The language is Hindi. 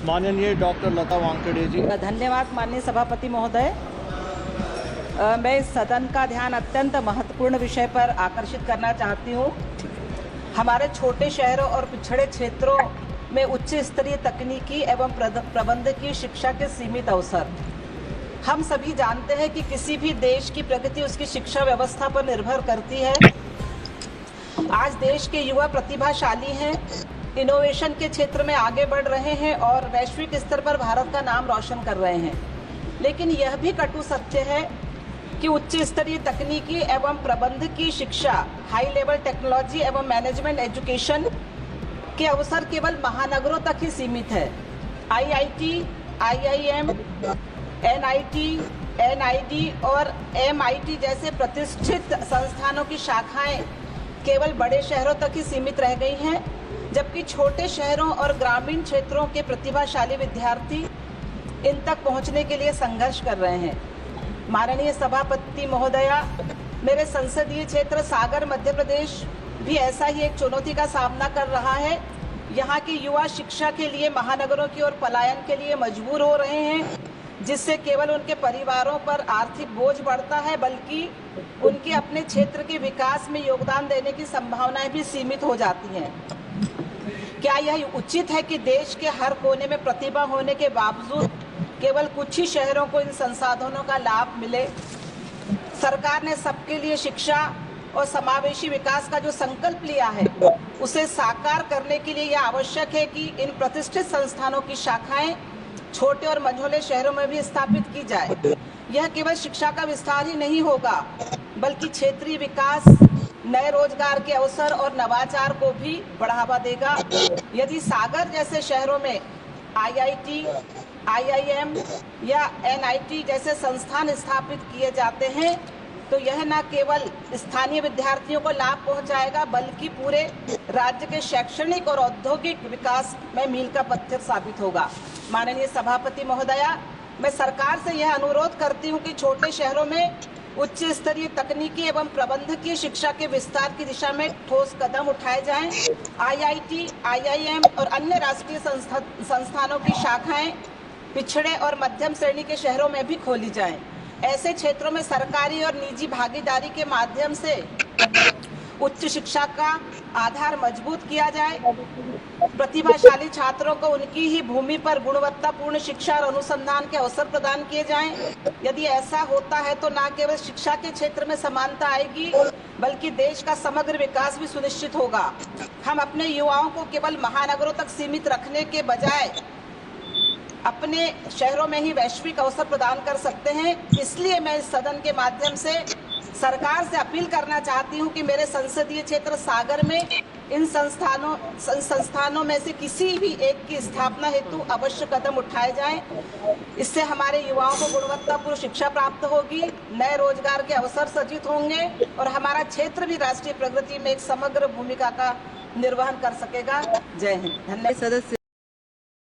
माननीय डॉक्टर लता वानखेड़े जी। धन्यवाद माननीय सभापति महोदय। मैं इस सदन का ध्यान अत्यंत महत्वपूर्ण विषय पर आकर्षित करना चाहती हूँ। हमारे छोटे शहरों और पिछड़े क्षेत्रों में उच्च स्तरीय तकनीकी एवं प्रबंधकीय शिक्षा के सीमित अवसर। हम सभी जानते हैं कि किसी भी देश की प्रगति उसकी शिक्षा व्यवस्था पर निर्भर करती है। आज देश के युवा प्रतिभाशाली हैं, इनोवेशन के क्षेत्र में आगे बढ़ रहे हैं और वैश्विक स्तर पर भारत का नाम रोशन कर रहे हैं। लेकिन यह भी कटु सत्य है कि उच्च स्तरीय तकनीकी एवं प्रबंधकीय शिक्षा, हाई लेवल टेक्नोलॉजी एवं मैनेजमेंट एजुकेशन के अवसर केवल महानगरों तक ही सीमित है। IIT, IIM, NIT, NID और MIT जैसे प्रतिष्ठित संस्थानों की शाखाएं केवल बड़े शहरों तक ही सीमित रह गई हैं, जबकि छोटे शहरों और ग्रामीण क्षेत्रों के प्रतिभाशाली विद्यार्थी इन तक पहुंचने के लिए संघर्ष कर रहे हैं। माननीय सभापति महोदया, मेरे संसदीय क्षेत्र सागर मध्य प्रदेश भी ऐसा ही एक चुनौती का सामना कर रहा है। यहाँ के युवा शिक्षा के लिए महानगरों की ओर पलायन के लिए मजबूर हो रहे हैं, जिससे केवल उनके परिवारों पर आर्थिक बोझ बढ़ता है, बल्कि उनके अपने क्षेत्र के विकास में योगदान देने की संभावनाएं भी सीमित हो जाती हैं। क्या यह उचित है कि देश के हर कोने में प्रतिभा होने के बावजूद केवल कुछ ही शहरों को इन संसाधनों का लाभ मिले? सरकार ने सबके लिए शिक्षा और समावेशी विकास का जो संकल्प लिया है, उसे साकार करने के लिए यह आवश्यक है कि इन प्रतिष्ठित संस्थानों की शाखाएं छोटे और मझोले शहरों में भी स्थापित की जाए। यह केवल शिक्षा का विस्तार ही नहीं होगा, बल्कि क्षेत्रीय विकास, नए रोजगार के अवसर और नवाचार को भी बढ़ावा देगा। यदि सागर जैसे शहरों में IIT, IIM या NIT जैसे संस्थान स्थापित किए जाते हैं, तो यह न केवल स्थानीय विद्यार्थियों को लाभ पहुंचाएगा, बल्कि पूरे राज्य के शैक्षणिक और औद्योगिक विकास में मील का पत्थर साबित होगा। माननीय सभापति महोदया, मैं सरकार से यह अनुरोध करती हूं कि छोटे शहरों में उच्च स्तरीय तकनीकी एवं प्रबंधकीय शिक्षा के विस्तार की दिशा में ठोस कदम उठाए जाएं। IIT, IIM और अन्य राष्ट्रीय संस्थानों की शाखाएं पिछड़े और मध्यम श्रेणी के शहरों में भी खोली जाएं। ऐसे क्षेत्रों में सरकारी और निजी भागीदारी के माध्यम से उच्च शिक्षा का आधार मजबूत किया जाए। प्रतिभाशाली छात्रों को उनकी ही भूमि पर गुणवत्तापूर्ण शिक्षा और अनुसंधान के अवसर प्रदान किए जाएं। यदि ऐसा होता है तो न केवल शिक्षा के क्षेत्र में समानता आएगी, बल्कि देश का समग्र विकास भी सुनिश्चित होगा। हम अपने युवाओं को केवल महानगरों तक सीमित रखने के बजाय अपने शहरों में ही वैश्विक अवसर प्रदान कर सकते हैं। इसलिए मैं इस सदन के माध्यम से सरकार से अपील करना चाहती हूं कि मेरे संसदीय क्षेत्र सागर में इन संस्थानों में से किसी भी एक की स्थापना हेतु अवश्य कदम उठाए जाएं। इससे हमारे युवाओं को गुणवत्तापूर्ण शिक्षा प्राप्त होगी, नए रोजगार के अवसर सृजित होंगे और हमारा क्षेत्र भी राष्ट्रीय प्रगति में एक समग्र भूमिका का निर्वहन कर सकेगा। जय हिंद। धन्यवाद।